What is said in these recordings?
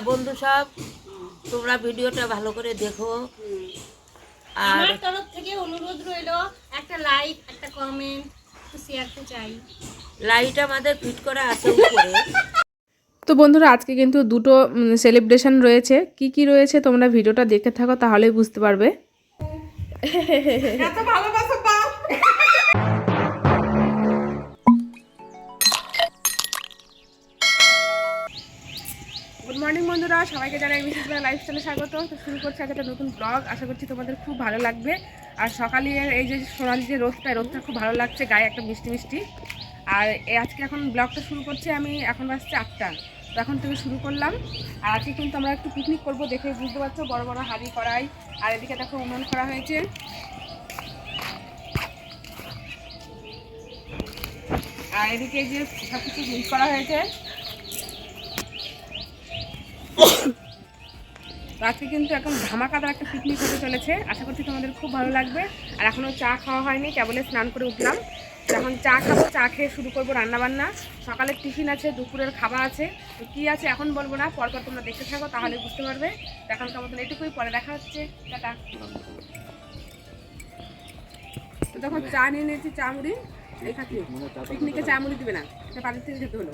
বন্ধু সব, তোমরা ভিডিওটা ভালো করে দেখো। আর আমার তরফ থেকে অনুরোধ রইলো, একটা লাইক, একটা কমেন্ট, একটু শেয়ার করতে চাই। লাইট আমাদের ফিট করা আছে উপরে। তো বন্ধুরা, আজকে কিন্তু দুটো সেলিব্রেশন রয়েছে। কি কি রয়েছে তোমরা ভিডিওটা দেখতে থাকো, তাহলেই বুঝতে পারবে। এত ভালোবাসা পাও। গুড মর্নিং বন্ধুরা, সবাইকে জানাই মিসেস বাংলা লাইফস্টাইলে স্বাগত। তো শুরু করছি আজকে একটা নতুন ব্লগ। আশা করছি তোমাদের খুব ভালো লাগবে। আর সকালে এই যে সোনালি যে রোদটা খুব ভালো লাগছে, গায়ে একটা মিষ্টি মিষ্টি। আর আজকে এখন ব্লগটা শুরু করছি আমি, এখন বাজছে 8টা। তো এখন থেকে শুরু করলাম। আর আজকে কিন্তু আমরা একটু পিকনিক করবো, দেখে বুঝতে পারছো, বড় বড় হাঁড়ি কড়াই। আর এদিকে দেখো উনুন করা হয়েছে। আর এদিকে যে সব কিছু মিক্স করা হয়েছে। আজকে কিন্তু এখন ধামাকাদার একটা পিকনিক হতে চলেছে। আশা করছি তোমাদের খুব ভালো লাগবে। আর এখনও চা খাওয়া হয়নি, কেবলে স্নান করে উঠলাম। এখন চা খাবো, চা খেয়ে শুরু করবো রান্নাবান্না। সকালের টিফিন আছে, দুপুরের খাবার আছে। তো কী আছে এখন বলবো না, পরপর তোমরা দেখতে থাকো, তাহলে বুঝতে পারবে। এখনকার মতন এটুকুই, পরে দেখা হচ্ছে। টাটা। তো তখন চা নিয়ে নিয়েছি, চা মুড়ি। এই খাচ্ছি, পিকনিকে চা মুড়ি দিবে না, এটা বাড়ির থেকে খেতে হলো।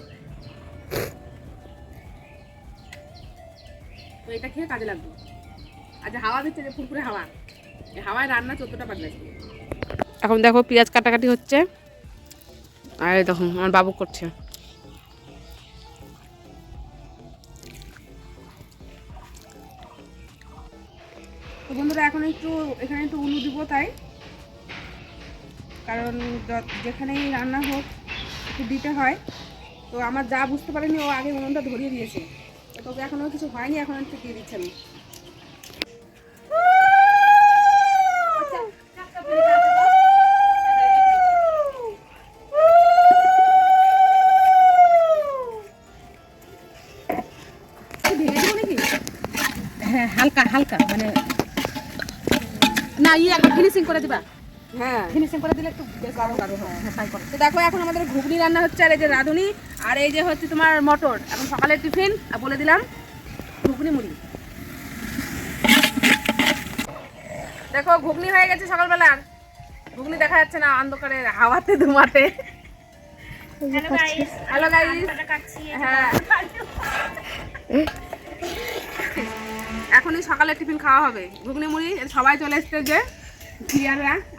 তো এটা খেয়ে কাজে লাগবে। আর যে হাওয়া দিচ্ছে, যে ফুরফুরে হাওয়া, এই হাওয়ায় রান্না 14টা বাজছে। এখন দেখো পেঁয়াজ কাটাকাটি হচ্ছে। আর দেখো আমার বাবু করছে। তো বন্ধুরা, এখন এখানে একটু উলু দিব, তাই কারণ যেখানেই রান্না হোক একটু দিতে হয়। তো আমার যা বুঝতে পারেনি, ও আগে উনুনটা ধরিয়ে দিয়েছে। তবে এখনও কিছু হয়নি, এখন একটু দিয়ে দিচ্ছি আমি। হ্যাঁ, হালকা হালকা, মানে না, একবার ফিনিশিং করে দিবা। হ্যাঁ, ফিনিশিং করে দিলে একটু গাঢ় গাঢ় হয়। হ্যাঁ, তাই করো। তো দেখো, এখন আমাদের ঘুগনি রান্না হচ্ছে। আর এই যে রাঁধুনি, আর এই যে হচ্ছে তোমার মটর। এখন সকালের টিফিন, আর বলে দিলাম ঘুগনি মুড়ি। দেখো ঘুগনি হয়ে গেছে সকালবেলার। ঘুগনি দেখা যাচ্ছে না অন্ধকারে, হাওয়াতে ধুমাতে। Hello guys. হ্যাঁ, এখনই সকালের টিফিন খাওয়া হবে, ঘুগনি মুড়ি। সবাই চলে এসছে, যে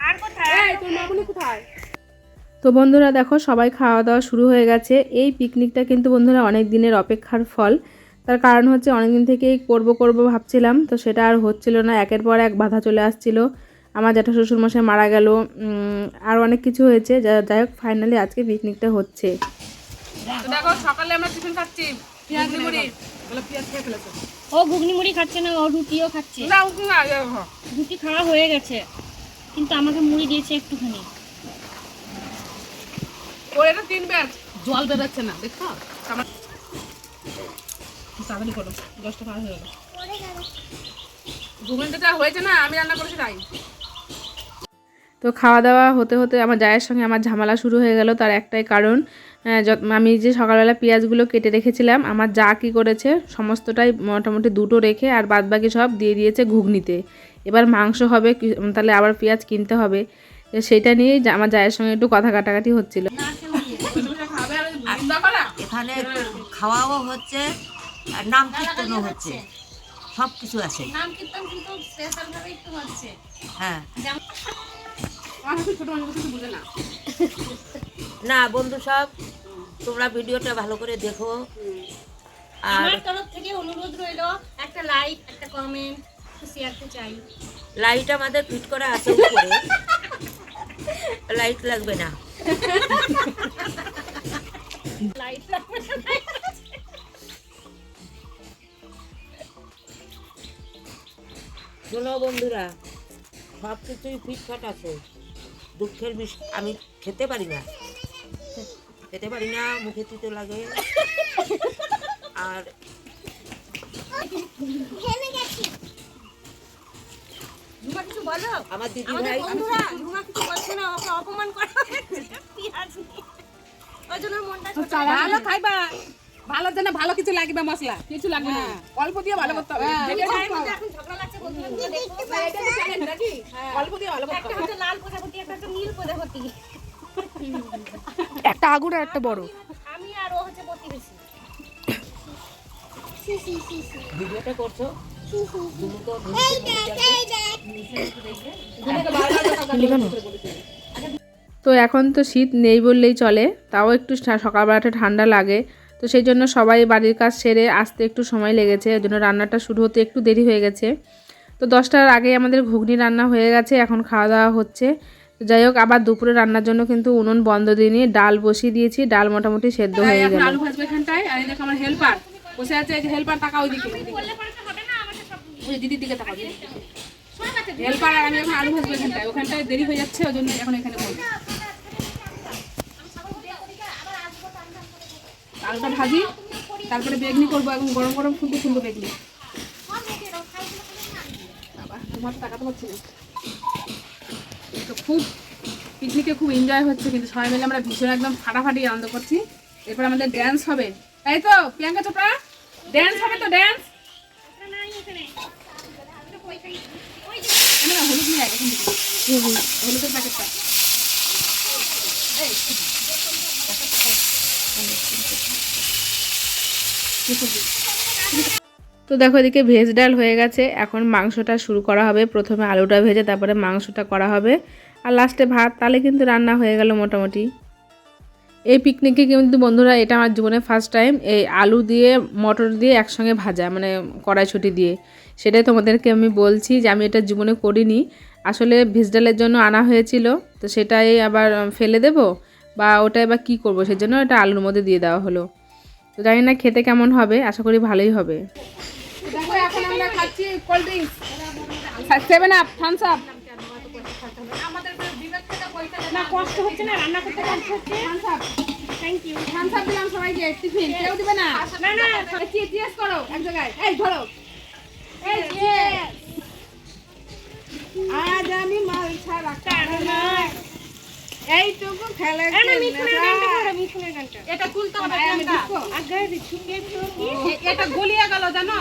আর কোথায়, তোর মামুনি কোথায়? তো বন্ধুরা দেখো, সবাই খাওয়া দাওয়া শুরু হয়ে গেছে। এই পিকনিকটা কিন্তু বন্ধুরা অনেক দিনের অপেক্ষার ফল। তার কারণ হচ্ছে অনেক দিন থেকেই করব ভাবছিলাম, তো সেটা আর হচ্ছিল না। একের পর এক বাধা চলে আসছিল। আমার জ্যাঠা শ্বশুরমশাই মারা গেল, আর অনেক কিছু হয়েছে। যাই হোক, ফাইনালি আজকে পিকনিকটা হচ্ছে। দেখো সকালে আমরা টিফিন খাচ্ছি, ঘুগনি মুড়ি। বলে পেঁয়াজ খেয়ে ফেলেছে। ও ঘুগনি মুড়ি খাচ্ছে না, ও রুটিও খাচ্ছে। না, রুটি খাওয়া হয়ে গেছে, কিন্তু আমাকে মুড়ি দিয়েছে একটুখানি। ওর এটা 3 ব্যাচ, জল বেরোচ্ছে না, দেখো। তাড়াতাড়ি করো, 10টা পার হয়ে গেল। ঘুগনিটা হয়েছে না, আমি রান্না করেছি তাই। তো খাওয়া দাওয়া হতে হতে আমার জায়ের সঙ্গে আমার ঝামেলা শুরু হয়ে গেল। তার একটাই কারণ, আমি যে সকালবেলা পেঁয়াজগুলো কেটে রেখেছিলাম, আমার যা কী করেছে সমস্তটাই মোটামুটি দুটো রেখে আর বাদবাকি সব দিয়ে দিয়েছে ঘুগনিতে। এবার মাংস হবে, তাহলে আবার পেঁয়াজ কিনতে হবে। সেটা নিয়েই আমার জায়ের সঙ্গে একটু কথা কাটাকাটি হচ্ছিল। এখানে খাওয়াও হচ্ছে আর নাম কীর্তনও হচ্ছে, সব কিছু আছে। নাম কীর্তন কিন্তু স্পেশাল ভাবে একটু হচ্ছে। হ্যাঁ, ছোট মানুষ কিছু বুঝে না। না বন্ধু সব, তোমরা ভিডিওটা ভালো করে দেখো। আর আমার তরফ থেকে অনুরোধ রইলো, একটা লাইক, একটা কমেন্ট, একটু শেয়ার করতে চাই। লাইট আমাদের ফিট করা আছে উপরে, লাইট লাগবে না। লাইট লাগবে না। শোনো বন্ধুরা, সব কিছুই ফিটফাট আছে। দুঃখের বিষয়, আমি খেতে পারি না, মুখে তিতো লাগে। আর ঝুমা কিছু বলো। আমার দিদি আমাদের ভাই, বন্ধুরা ঝুমা কিছু বলছে না, ওকে অপমান করা হচ্ছে পেঁয়াজ নিয়ে। ওই জন্য মনটা ছোট। ভালো খাইবা, ভালোর জন্য ভালো কিছু লাগবে, মশলা কিছু লাগবে না, অল্প দিয়ে ভালো করতে হবে। এখন ঝগড়া লাগছে বন্ধুরা মিলে দেখো। অল্প দিয়ে ভালো করতে একটা হচ্ছে লাল প্রজাপতি, একটা হচ্ছে নীল প্রজাপতি। একটা আগুন আর একটা বড়। আমি আর ও হচ্ছে প্রতিবেশী। ভিডিওটা করছো তুমি তো তো এখন তো শীত নেই বললেই চলে, তাও একটু সকালবেলাটা ঠান্ডা লাগে, তো সেই জন্য সবাই বাড়ির কাজ সেরে আসতে একটু সময় লেগেছে, ওই জন্য রান্নাটা শুরু হতে একটু দেরি হয়ে গেছে। তো 10টার আগে আমাদের ঘুগনি রান্না হয়ে গেছে, এখন খাওয়া দাওয়া হচ্ছে। তো যাই হোক, আবার দুপুরে রান্নার জন্য কিন্তু উনুন বন্ধ দিয়ে নিয়ে ডাল বসিয়ে দিয়েছি, ডাল মোটামুটি সেদ্ধ হয়ে গেল। আলু ভাজবে এখানটায়, আর এই দেখো আমার হেল্পার বসে আছে, এই যে হেল্পার তাকা ওইদিকে, ওই দিদির দিকে তাকাও, হেল্পার আর আমি এখন আলু ভাজবো এখানটায়, ওখানটায় দেরি হয়ে যাচ্ছে, ওই জন্য এখন এখানে বলবো। আলুটা ভাজি, তারপরে বেগনি করবো, এখন গরম গরম ফুলবো বেগনি। বাবা, তোমার তো তাকাতে পারছি না। তো খুব পিকনিকে খুব এনজয় হচ্ছে, কিন্তু সবাই মিলে আমরা ভীষণ একদম ফাটাফাটি আনন্দ করছি। এরপর আমাদের ড্যান্স হবে, তাই তো প্রিয়াঙ্কা চোপড়া? ড্যান্স হবে তো, ড্যান্স। হলুদ নিয়ে আয় এখান থেকে, হলুদের প্যাকেটটা। তো দেখো এদিকে ভেজ ডাল হয়ে গেছে, এখন মাংসটা শুরু করা হবে। প্রথমে আলুটা ভেজে তারপরে মাংসটা করা হবে, আর লাস্টে ভাত, তাহলে কিন্তু রান্না হয়ে গেল মোটামুটি। এই পিকনিকে কিন্তু বন্ধুরা এটা আমার জীবনে ফার্স্ট টাইম এই আলু দিয়ে মটর দিয়ে একসঙ্গে ভাজা, মানে কড়াইশুঁটি দিয়ে। সেটাই তোমাদেরকে আমি বলছি যে আমি এটা জীবনে করিনি। আসলে ভেজ ডালের জন্য আনা হয়েছিল, তো সেটাই আবার ফেলে দেব বা ওটা এবার কী করবো, সেজন্য এটা আলুর মধ্যে দিয়ে দেওয়া হলো। তো জানি না খেতে কেমন হবে, আশা করি ভালোই হবে। দেখো এখন আমরা খাচ্ছি cold drinks, 7 up, Thums Up. না কষ্ট হচ্ছে না, রান্না করতে কষ্ট হচ্ছে। Thank you. থামস আপ দিলাম সবাইকে, টিফিন কেউ দিবে না। না চিয়ার্স করো এক জায়গায়, এই ধরো, এই আজ আমি মাল ছাড়া কারো না, এইটুকু খেলে এটা তুলতে হবে, এটা গলিয়ে গেল জানো,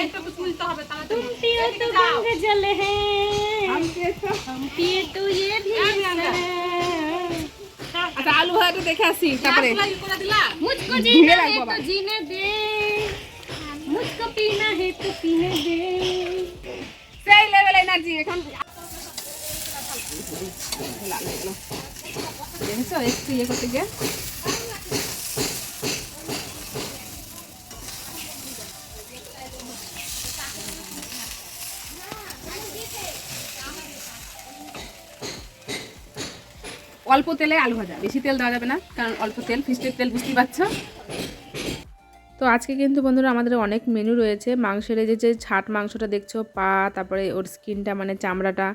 এটা তুলতে হবে, তাহলে जले हैं तो ये भी আচ্ছা আলু ভাজাটা দেখে আসি, তারপরে मुझको जीना है तो जीने दे, मुझको पीना है तो पीने दे। সেই লেভেল এনার্জি এখন দেখেছো একটু ইয়ে করতে গিয়ে। অল্প তেলে আলু ভাজা, বেশি তেল দেওয়া যাবে না, কারণ অল্প তেল, ফিস্টের তেল বুঝতেই পারছো। তো আজকে কিন্তু বন্ধুরা আমাদের অনেক মেনু রয়েছে। মাংসের এই যে ছাট মাংসটা দেখছো, পা, তারপরে ওর স্কিনটা মানে চামড়াটা,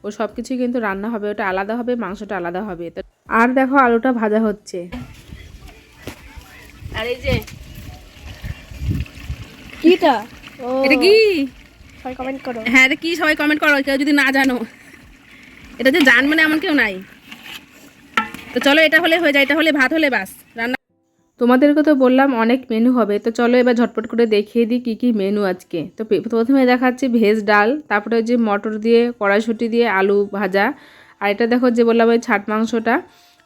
ও সব কিছুই কিন্তু রান্না হবে, ওটা আলাদা হবে, মাংসটা আলাদা হবে। তো আর দেখো আলুটা ভাজা হচ্ছে। আর এই যে কিটা এটা কি, সবাই কমেন্ট করো। হ্যাঁ এটা কি সবাই কমেন্ট করো, কেউ যদি না জানো। এটা যে জান মানে এমন কেউ নাই। তো চলো এটা হলে হয়ে যায়, এটা হলে ভাত হলে বাস রান্না। তোমাদেরকে তো বললাম অনেক মেনু হবে, তো চলো এবার ঝটপট করে দেখিয়ে দিই কী কী মেনু আজকে। তো প্রথমে দেখাচ্ছি ভেজ ডাল, তারপরে যে মটর দিয়ে কড়াইশুঁটি দিয়ে আলু ভাজা, আর এটা দেখো যে বললাম ওই ছাট মাংসটা,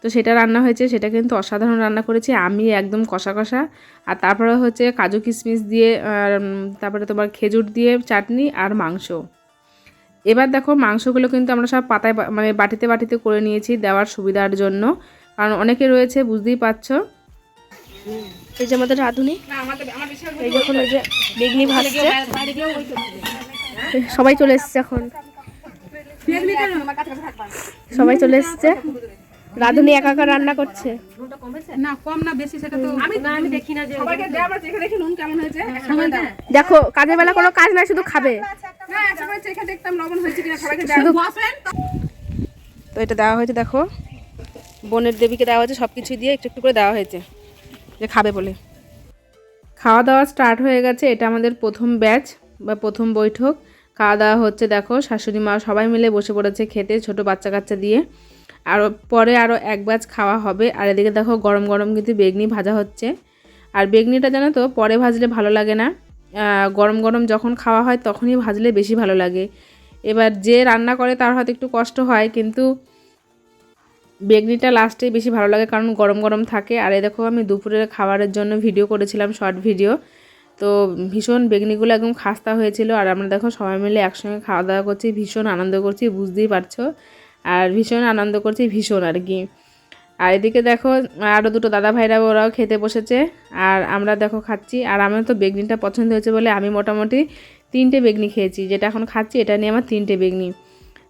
তো সেটা রান্না হয়েছে, সেটা কিন্তু অসাধারণ রান্না করেছি আমি, একদম কষা কষা। আর তারপরে হচ্ছে কাজু কিশমিশ দিয়ে, তারপরে তোমার খেজুর দিয়ে চাটনি আর মাংস। এবার দেখো মাংসগুলো কিন্তু আমরা সব পাতায় মানে বাটিতে বাটিতে করে নিয়েছি দেওয়ার সুবিধার জন্য, কারণ অনেকে রয়েছে বুঝতেই পারছো। এই যে আমাদের রাঁধুনি, এই যখন ওই যে বেগনি ভাজছে, সবাই চলে এসছে, এখন সবাই চলে এসছে। রাঁধুনি একা একা রান্না করছে, না কম না বেশি সেটা তো আমি দেখি না, যে সবাইকে দেয়া আমরা দেখে দেখে নুন কেমন হয়েছে একসাথে দাও। দেখো কাজের বেলা কোনো কাজ না, শুধু খাবে। না একসাথে চেখে দেখতাম লবণ হয়েছে কিনা, সবাইকে দেয়া বসেন। তো এটা দেওয়া হয়েছে, দেখো বোনের দেবীকে দেওয়া হয়েছে, সব কিছুই দিয়ে একটু একটু করে দেওয়া হয়েছে যে খাবে বলে। খাওয়া দাওয়া স্টার্ট হয়ে গেছে, এটা আমাদের প্রথম ব্যাচ বা প্রথম বৈঠক। খাওয়া দাওয়া হচ্ছে, দেখো শাশুড়ি মা সবাই মিলে বসে পড়েছে খেতে, ছোট বাচ্চা কাচ্চা দিয়ে। আর পরে আরও এক ব্যাচ খাওয়া হবে। আর এদিকে দেখো গরম গরম কিন্তু বেগনি ভাজা হচ্ছে, আর বেগনিটা জানো তো পরে ভাজলে ভালো লাগে না, গরম গরম যখন খাওয়া হয় তখনই ভাজলে বেশি ভালো লাগে। এবার যে রান্না করে তার হয়তো একটু কষ্ট হয়, কিন্তু বেগনিটা লাস্টে বেশি ভালো লাগে কারণ গরম গরম থাকে। আর এই দেখো আমি দুপুরের খাবারের জন্য ভিডিও করেছিলাম, শর্ট ভিডিও, তো ভীষণ বেগনিগুলো একদম খাস্তা হয়েছিল। আর আমরা দেখো সবাই মিলে একসঙ্গে খাওয়া দাওয়া করছি, ভীষণ আনন্দ করছি, বুঝতেই পারছো। আর ভীষণ আনন্দ করছি, ভীষণ আর কি। আর এদিকে দেখো আরও দুটো দাদা ভাইরা ওরাও খেতে বসেছে, আর আমরা দেখো খাচ্ছি। আর আমার তো বেগনিটা পছন্দ হয়েছে বলে আমি মোটামুটি 3টে বেগনি খেয়েছি, যেটা এখন খাচ্ছি এটা নিয়ে আমার 3টে বেগনি।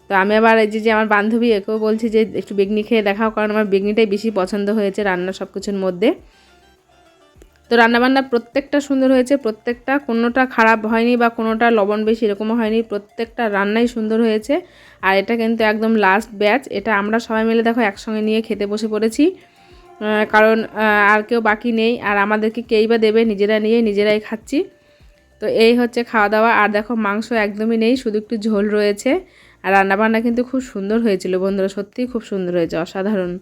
তো আমি আবার এই যে আমার বান্ধবী একেও বলছি যে একটু বেগনি খেয়ে দেখাও, কারণ আমার বেগনিটাই বেশি পছন্দ হয়েছে রান্না সব কিছুর মধ্যে। তো রান্নাবান্না প্রত্যেকটা সুন্দর হয়েছে, প্রত্যেকটা কোনোটা খারাপ হয়নি বা কোনোটা লবণ বেশি এরকমও হয়নি, প্রত্যেকটা রান্নাই সুন্দর হয়েছে। আর এটা কিন্তু একদম লাস্ট ব্যাচ, এটা আমরা সবাই মিলে দেখো একসঙ্গে নিয়ে খেতে বসে পড়েছি, কারণ আর কেউ বাকি নেই, আর আমাদেরকে কেই বা দেবে, নিজেরা নিয়ে নিজেরাই খাচ্ছি। তো এই হচ্ছে খাওয়া দাওয়া। আর দেখো মাংস একদমই নেই, শুধু একটু ঝোল রয়েছে। আর রান্নাবান্না কিন্তু খুব সুন্দর হয়েছিল বন্ধুরা, সত্যিই খুব সুন্দর হয়েছে, অসাধারণ।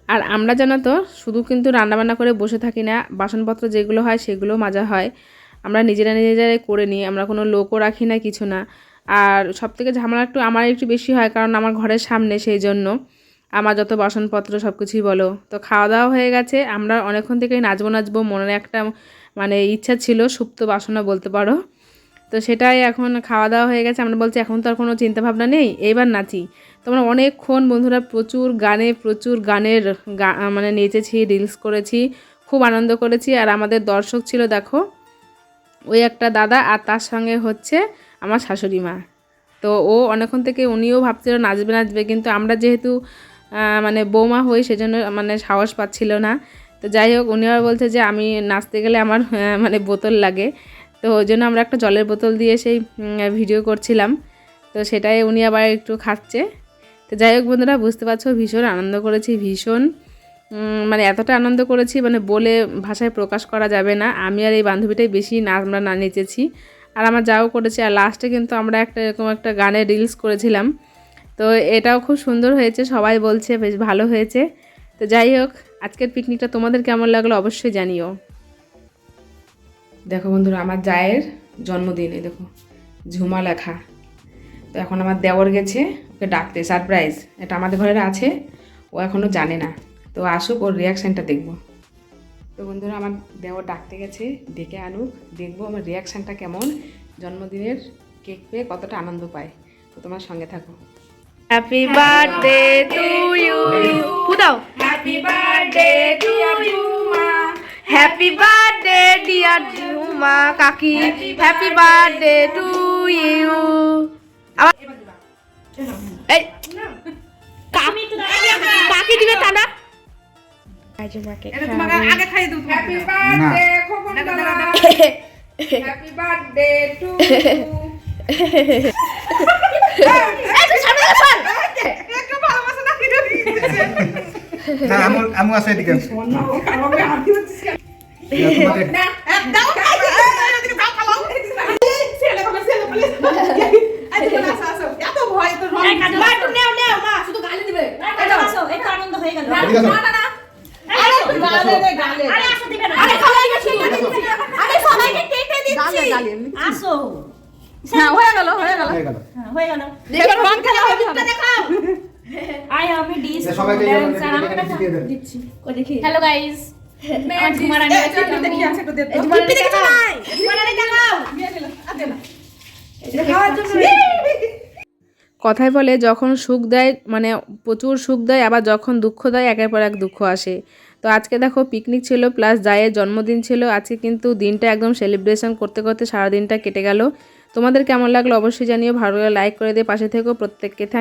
আর আমরা জানো তো শুধু কিন্তু রান্নাবান্না করে বসে থাকি না, বাসনপত্র যেগুলো হয় সেগুলো মাজা হয়, আমরা নিজেরাই করে নিই, আমরা কোনো লোকও রাখি না, কিছু না। আর সবথেকে ঝামেলা আমার একটু বেশি হয়, কারণ আমার ঘরের সামনে, সেই জন্য আমার যত বাসনপত্র সব কিছুই বলো। তো খাওয়া দাওয়া হয়ে গেছে, আমরা অনেকক্ষণ থেকেই নাচবো মনের একটা মানে ইচ্ছা ছিল, সুপ্ত বাসনা বলতে পারো। তো সেটাই এখন খাওয়া দাওয়া হয়ে গেছে, আমরা বলছি এখন তো আর কোনো চিন্তাভাবনা নেই, এইবার নাচি। তো আমরা অনেকক্ষণ বন্ধুরা প্রচুর গানের মানে নেচেছি, রিলস করেছি, খুব আনন্দ করেছি। আর আমাদের দর্শক ছিল দেখো ওই একটা দাদা, আর তার সঙ্গে হচ্ছে আমার শাশুড়ি মা। তো ও অনেকক্ষণ থেকে উনিও ভাবছিল নাচবে, কিন্তু আমরা যেহেতু মানে বৌমা হই সেজন্য মানে সাহস পাচ্ছিল না। তো যাই হোক, উনি আবার বলছে যে আমি নাচতে গেলে আমার মানে বোতল লাগে, তো ওই জন্য আমরা একটা জলের বোতল দিয়ে সেই ভিডিও করছিলাম। তো সেটাই উনি আবার একটু খাচ্ছে। তো যাই হোক বন্ধুরা, বুঝতে পারছো ভীষণ আনন্দ করেছি, ভীষণ মানে এতটা আনন্দ করেছি মানে বলে ভাষায় প্রকাশ করা যাবে না। আমি আর এই বান্ধবীটাই বেশি আমরা নেচেছি, আর আমার যাও করেছে। আর লাস্টে কিন্তু আমরা এরকম একটা গানের রিলস করেছিলাম, তো এটাও খুব সুন্দর হয়েছে, সবাই বলছে বেশ ভালো হয়েছে। তো যাই হোক, আজকের পিকনিকটা তোমাদের কেমন লাগলো অবশ্যই জানিও। দেখো বন্ধুরা, আমার জায়ের জন্মদিন, এই দেখো ঝুমা লেখা। তো এখন আমার দেওর গেছে ওকে ডাকতে, সারপ্রাইজ, এটা আমাদের ঘরে আছে, ও এখনও জানে না। তো আসুক, ওর রিয়াকশানটা দেখবো। তো বন্ধুরা, আমার দেওর ডাকতে গেছে, ডেকে আনুক, দেখবো আমার রিয়াকশানটা কেমন, জন্মদিনের কেক পেয়ে কতটা আনন্দ পায়। তো তোমার সঙ্গে থাকো। হ্যাপি বার্থডে টু ইউ, ফুদাও, happy birthday dear Jhuma, happy birthday dear Jhuma কাকি, হ্যাপি বার্থডে টু ইউ। এই কাকি দিবে ঠান্ডা, আগে খাই দেব। হ্যাপি বার্থডে খোকন দাদা, হ্যাপি বার্থডে টু একটু ভালোবাসা না ভিডিও দিয়েছে না আমু আছে এদিকে আমি হাতি হচ্ছে না দাও এদিকে দাও খাও ছেলে প্লিজ আচ্ছা আসো আসো এত ভয় তো রং মা একটু নাও মা শুধু গালি দিবে আসো একটু আনন্দ হয়ে গেল না না আরে গালে আরে আসো দিবে না আরে খালাই গেছি আরে সবাইকে কেটে দিচ্ছি আসো হ্যাঁ হয়ে গেল হয়ে গেল দেখো রং খেলা হবে দেখাও আই আমি ডিস সবাইকে দিচ্ছি ও দেখি হ্যালো গাইস, আমার ঝুমারানি আছে, দেখি আছে তো দেখো ঝুমারানি দেখাও, ঝুমারানি দেখাও, আদে না এটা খাওয়ার জন্য। কথায় বলে যখন সুখ দেয় মানে প্রচুর সুখ দেয়, আবার যখন দুঃখ দেয় একের পর এক দুঃখ আসে। তো আজকে দেখো পিকনিক ছিল প্লাস জায়ের জন্মদিন ছিল আজকে, কিন্তু দিনটা একদম সেলিব্রেশন করতে করতে সারা দিনটা কেটে গেল। তোমাদের কেমন লাগলো অবশ্যই জানিও, ভালো লাগলে লাইক করে দিয়ে পাশে থেকো প্রত্যেককে। থ্যাংক